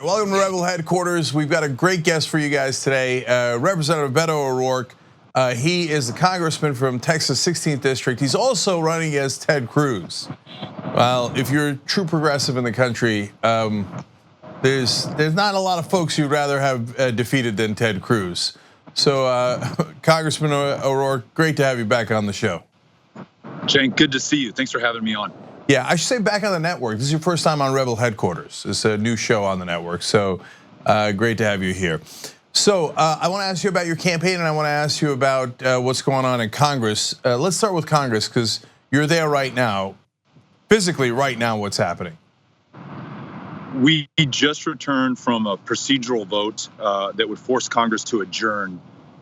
Welcome to Rebel Headquarters. We've got a great guest for you guys today. Representative Beto O'Rourke. He is the congressman from Texas 16th District. He's also running against Ted Cruz. Well, if you're a true progressive in the country, there's not a lot of folks you'd rather have defeated than Ted Cruz. So, Congressman O'Rourke, great to have you back on the show. Cenk, good to see you. Thanks for having me on. Yeah, I should say back on the network. This is your first time on Rebel Headquarters. It's a new show on the network, so great to have you here. So I want to ask you about your campaign, and I want to ask you about what's going on in Congress. Let's start with Congress, because you're there right now. Physically, right now, what's happening? We just returned from a procedural vote that would force Congress to adjourn.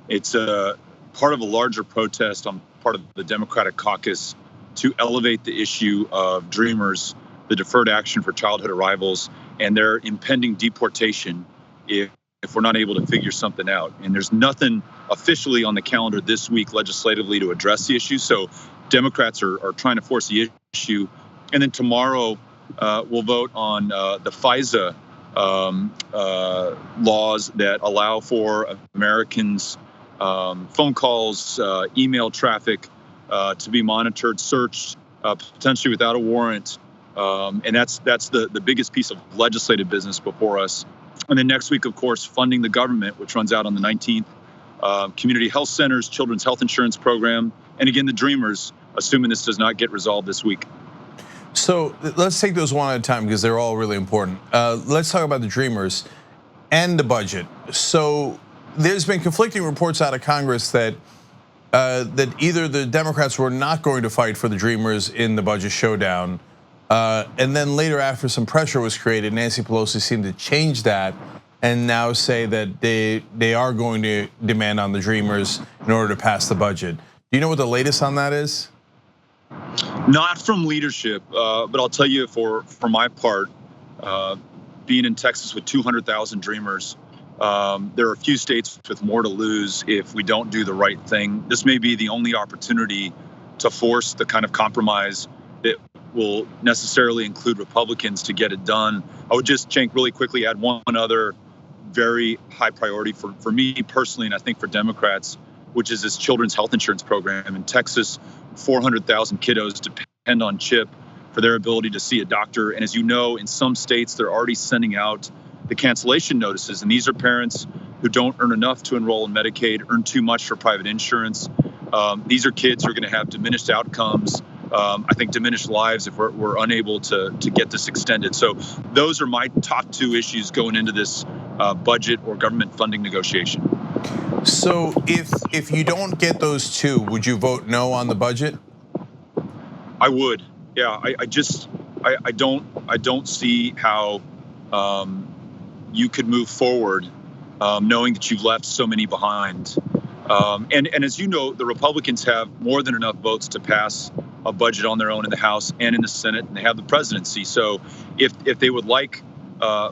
It's part of a larger protest on part of the Democratic caucus to elevate the issue of Dreamers, the deferred action for childhood arrivals, and their impending deportation if we're not able to figure something out. And there's nothing officially on the calendar this week legislatively to address the issue. So Democrats are trying to force the issue. And then tomorrow we'll vote on the FISA laws that allow for Americans' phone calls, email traffic, to be monitored, searched, potentially without a warrant, and that's the biggest piece of legislative business before us. And then next week, of course, funding the government, which runs out on the 19th, community health centers, children's health insurance program, and again, the Dreamers, assuming this does not get resolved this week. So let's take those one at a time because they're all really important. Let's talk about the Dreamers and the budget. So there's been conflicting reports out of Congress that either the Democrats were not going to fight for the Dreamers in the budget showdown, and then later, after some pressure was created, Nancy Pelosi seemed to change that and now say that they are going to demand on the Dreamers in order to pass the budget. Do you know what the latest on that is? Not from leadership, but I'll tell you for my part, being in Texas with 200,000 Dreamers, there are a few states with more to lose if we don't do the right thing. This may be the only opportunity to force the kind of compromise that will necessarily include Republicans to get it done. I would just, Cenk, really quickly add one other very high priority for me personally, and I think for Democrats, which is this children's health insurance program. In Texas, 400,000 kiddos depend on CHIP for their ability to see a doctor. And as you know, in some states, they're already sending out the cancellation notices. And these are parents who don't earn enough to enroll in Medicaid, earn too much for private insurance. These are kids who are going to have diminished outcomes, I think diminished lives if we're unable to get this extended. So those are my top two issues going into this budget or government funding negotiation. So if you don't get those two, would you vote no on the budget? I would. Yeah, I don't see how you could move forward knowing that you've left so many behind. And as you know, the Republicans have more than enough votes to pass a budget on their own in the House and in the Senate, and they have the presidency. So if they would like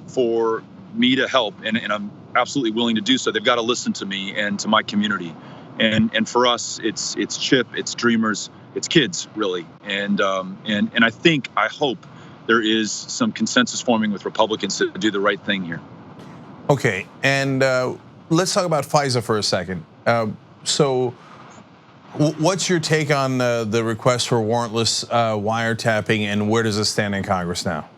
for me to help, and I'm absolutely willing to do so, they've got to listen to me and to my community. And for us, it's CHIP, it's Dreamers, it's kids, really. And I hope there is some consensus forming with Republicans to do the right thing here. Okay, and let's talk about FISA for a second. So what's your take on the request for warrantless wiretapping, and where does it stand in Congress now?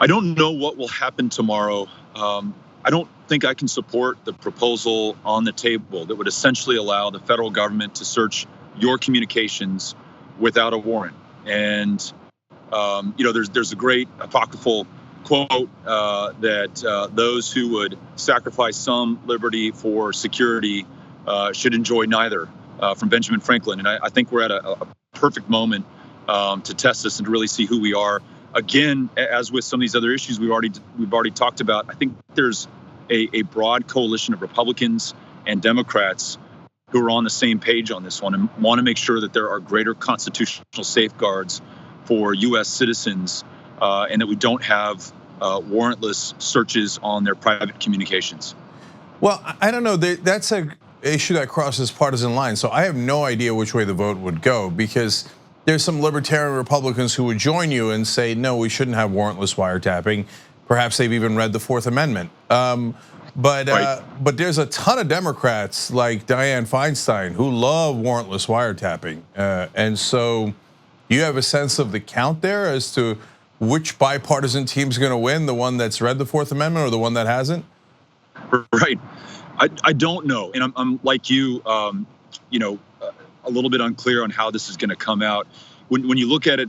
I don't know what will happen tomorrow. I don't think I can support the proposal on the table that would essentially allow the federal government to search your communications without a warrant. And there's a great apocryphal quote that those who would sacrifice some liberty for security should enjoy neither, from Benjamin Franklin. And I think we're at a perfect moment to test this and to really see who we are. Again, as with some of these other issues we've already talked about, I think there's a broad coalition of Republicans and Democrats who are on the same page on this one and want to make sure that there are greater constitutional safeguards for U.S. citizens and that we don't have warrantless searches on their private communications. Well, I don't know. That's an issue that crosses partisan lines. So I have no idea which way the vote would go, because there's some libertarian Republicans who would join you and say, no, we shouldn't have warrantless wiretapping. Perhaps they've even read the Fourth Amendment. But there's a ton of Democrats like Dianne Feinstein who love warrantless wiretapping, and so you have a sense of the count there as to which bipartisan team's going to win, the one that's read the Fourth Amendment or the one that hasn't. Right. I don't know, and I'm like you, a little bit unclear on how this is going to come out. When you look at it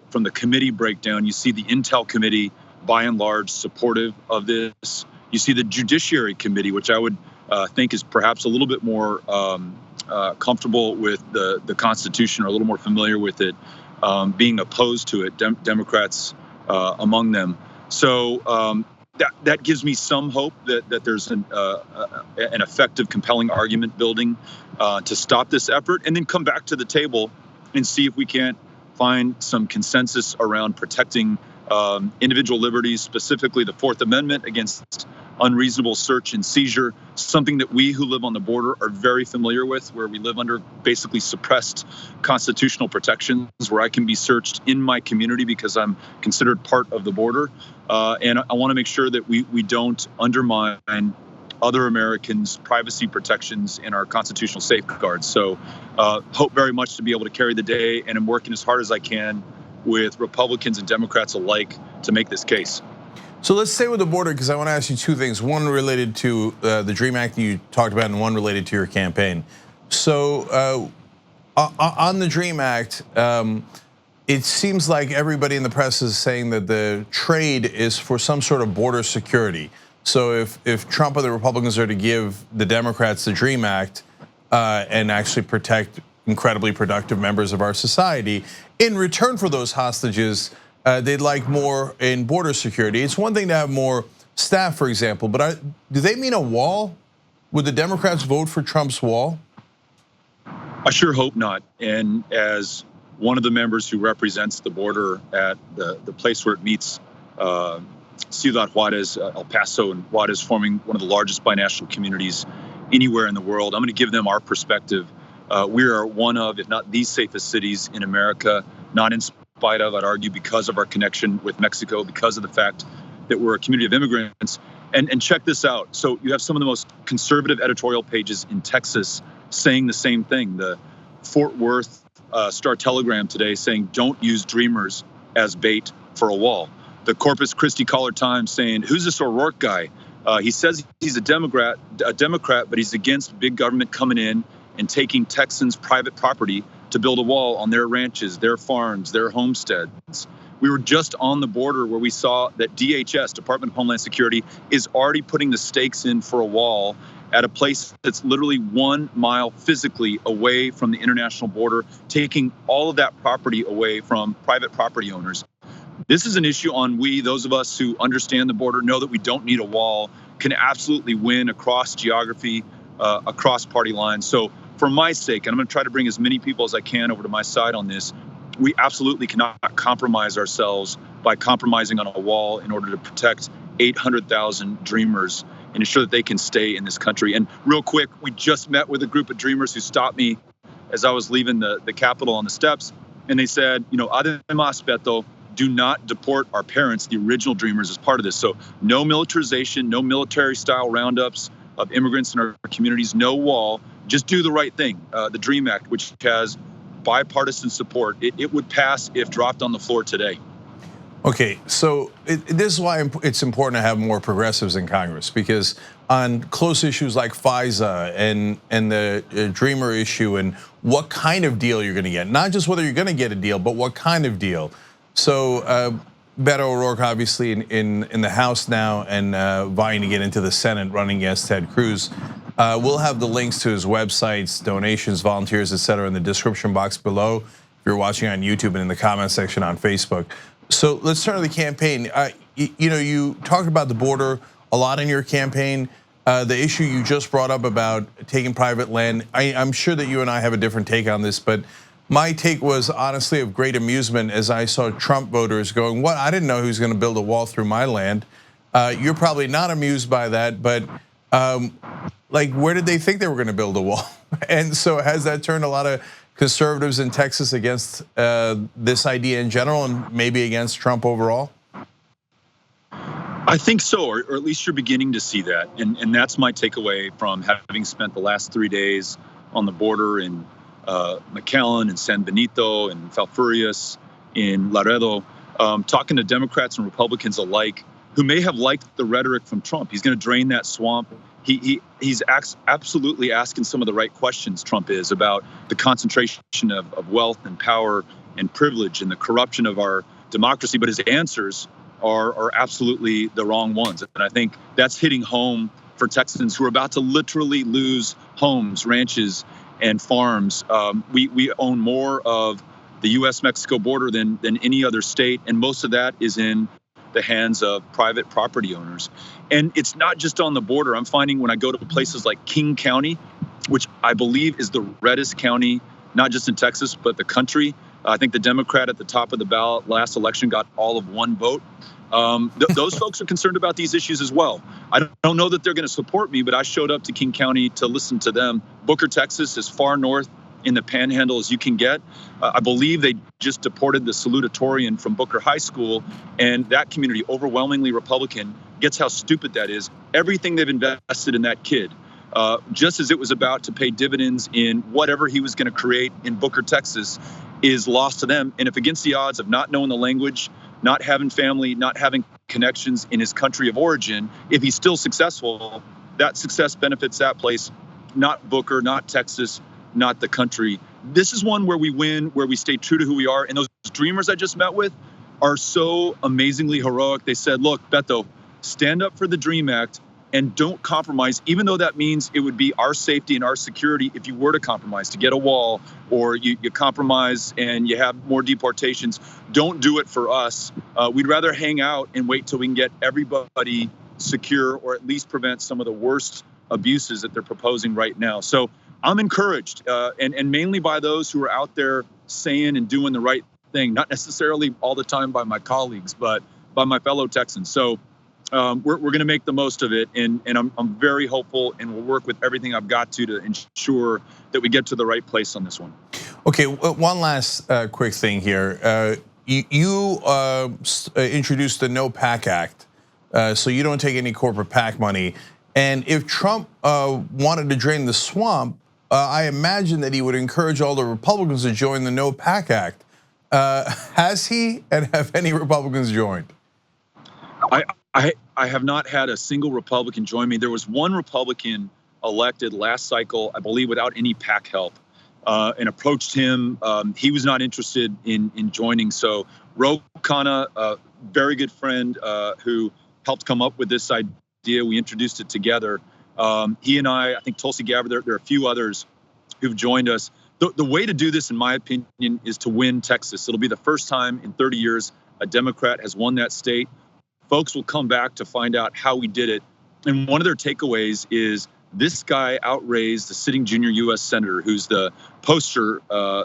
from the committee breakdown, you see the Intel Committee, by and large, supportive of this. You see the Judiciary Committee, which I would think is perhaps a little bit more comfortable with the Constitution or a little more familiar with it, being opposed to it, Democrats among them. So that gives me some hope that there's an effective, compelling argument building to stop this effort, and then come back to the table and see if we can't find some consensus around protecting individual liberties, specifically the Fourth Amendment against unreasonable search and seizure, something that we who live on the border are very familiar with, where we live under basically suppressed constitutional protections, where I can be searched in my community because I'm considered part of the border. And I want to make sure that we don't undermine other Americans' privacy protections and our constitutional safeguards. So hope very much to be able to carry the day, and I'm working as hard as I can with Republicans and Democrats alike to make this case. So let's stay with the border, because I want to ask you two things. One related to the DREAM Act that you talked about, and one related to your campaign. So on the DREAM Act, it seems like everybody in the press is saying that the trade is for some sort of border security. So if Trump or the Republicans are to give the Democrats the DREAM Act and actually protect incredibly productive members of our society, in return for those hostages, they'd like more in border security. It's one thing to have more staff, for example, but do they mean a wall? Would the Democrats vote for Trump's wall? I sure hope not. And as one of the members who represents the border at the place where it meets Ciudad Juarez, El Paso and Juarez, forming one of the largest binational communities anywhere in the world, I'm going to give them our perspective. We are one of, if not the safest cities in America, not in spite of, I'd argue, because of our connection with Mexico, because of the fact that we're a community of immigrants. And check this out. So you have some of the most conservative editorial pages in Texas saying the same thing. The Fort Worth Star-Telegram today saying, don't use Dreamers as bait for a wall. The Corpus Christi Caller-Times saying, who's this O'Rourke guy? He says he's a Democrat, but he's against big government coming in and taking Texans' private property to build a wall on their ranches, their farms, their homesteads. We were just on the border where we saw that DHS, Department of Homeland Security, is already putting the stakes in for a wall at a place that's literally 1 mile physically away from the international border, taking all of that property away from private property owners. This is an issue on those of us who understand the border, know that we don't need a wall, can absolutely win across geography, across party lines. So for my sake, and I'm going to try to bring as many people as I can over to my side on this, we absolutely cannot compromise ourselves by compromising on a wall in order to protect 800,000 Dreamers and ensure that they can stay in this country. And real quick, we just met with a group of Dreamers who stopped me as I was leaving the Capitol on the steps. And they said, además, Beto, do not deport our parents, the original Dreamers, as part of this. So no militarization, no military style roundups of immigrants in our communities, no wall, just do the right thing. The DREAM Act, which has bipartisan support, it would pass if dropped on the floor today. Okay, so this is why it's important to have more progressives in Congress, because on close issues like FISA and the Dreamer issue and what kind of deal you're gonna get, not just whether you're gonna get a deal, but what kind of deal. So Beto O'Rourke, obviously in the House now and vying to get into the Senate, running against Ted Cruz. We'll have the links to his websites, donations, volunteers, etc., in the description box below. If you're watching on YouTube, and in the comment section on Facebook. So let's turn to the campaign. You talked about the border a lot in your campaign. The issue you just brought up about taking private land, I'm sure that you and I have a different take on this, but my take was honestly of great amusement as I saw Trump voters going, "What? I didn't know he was going to build a wall through my land." You're probably not amused by that, but like, where did they think they were going to build a wall? And so has that turned a lot of conservatives in Texas against this idea in general, and maybe against Trump overall? I think so, or at least you're beginning to see that. And that's my takeaway from having spent the last 3 days on the border in McAllen and San Benito and Falfurrias in Laredo, talking to Democrats and Republicans alike who may have liked the rhetoric from Trump. He's going to drain that swamp. He's absolutely asking some of the right questions, Trump is, about the concentration of wealth and power and privilege and the corruption of our democracy. But his answers are absolutely the wrong ones. And I think that's hitting home for Texans who are about to literally lose homes, ranches, and farms. We own more of the U.S.-Mexico border than any other state, and most of that is in the hands of private property owners. And it's not just on the border. I'm finding when I go to places like King County, which I believe is the reddest county, not just in Texas, but the country. I think the Democrat at the top of the ballot last election got all of one vote. Those folks are concerned about these issues as well. I don't know that they're going to support me, but I showed up to King County to listen to them. Booker, Texas, as far north in the Panhandle as you can get. I believe they just deported the salutatorian from Booker High School, and that community, overwhelmingly Republican, gets how stupid that is. Everything they've invested in that kid, just as it was about to pay dividends in whatever he was going to create in Booker, Texas, is lost to them. And if against the odds of not knowing the language, not having family, not having connections in his country of origin, if he's still successful, that success benefits that place, not Booker, not Texas, not the country. This is one where we win, where we stay true to who we are. And those dreamers I just met with are so amazingly heroic. They said, look, Beto, stand up for the DREAM Act and don't compromise, even though that means it would be our safety and our security if you were to compromise, to get a wall, or you compromise and you have more deportations. Don't do it for us. We'd rather hang out and wait till we can get everybody secure, or at least prevent some of the worst abuses that they're proposing right now. So I'm encouraged, and mainly by those who are out there saying and doing the right thing, not necessarily all the time by my colleagues, but by my fellow Texans. So we're going to make the most of it, and I'm very hopeful, and we'll work with everything I've got to ensure that we get to the right place on this one. Okay, one last quick thing here. You introduced the No PAC Act, so you don't take any corporate PAC money. And if Trump wanted to drain the swamp, I imagine that he would encourage all the Republicans to join the No PAC Act. Has he, and have any Republicans joined? I have not had a single Republican join me. There was one Republican elected last cycle, I believe, without any PAC help, and approached him. He was not interested in joining. So Ro Khanna, a very good friend who helped come up with this idea, we introduced it together. He and I think Tulsi Gabbard, there are a few others who've joined us. The way to do this, in my opinion, is to win Texas. It'll be the first time in 30 years a Democrat has won that state. Folks will come back to find out how we did it. And one of their takeaways is this guy outraised the sitting junior U.S. senator, who's the poster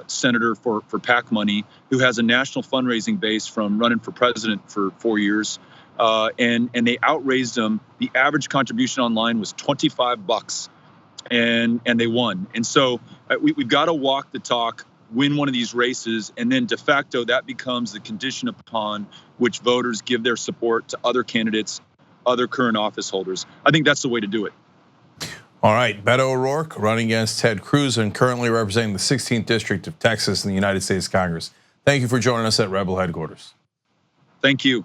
senator for PAC money, who has a national fundraising base from running for president for 4 years. And they outraised him. The average contribution online was $25, and they won. And so we've got to walk the talk, win one of these races, and then de facto that becomes the condition upon which voters give their support to other candidates, other current office holders. I think that's the way to do it. All right, Beto O'Rourke running against Ted Cruz and currently representing the 16th District of Texas in the United States Congress. Thank you for joining us at Rebel Headquarters. Thank you.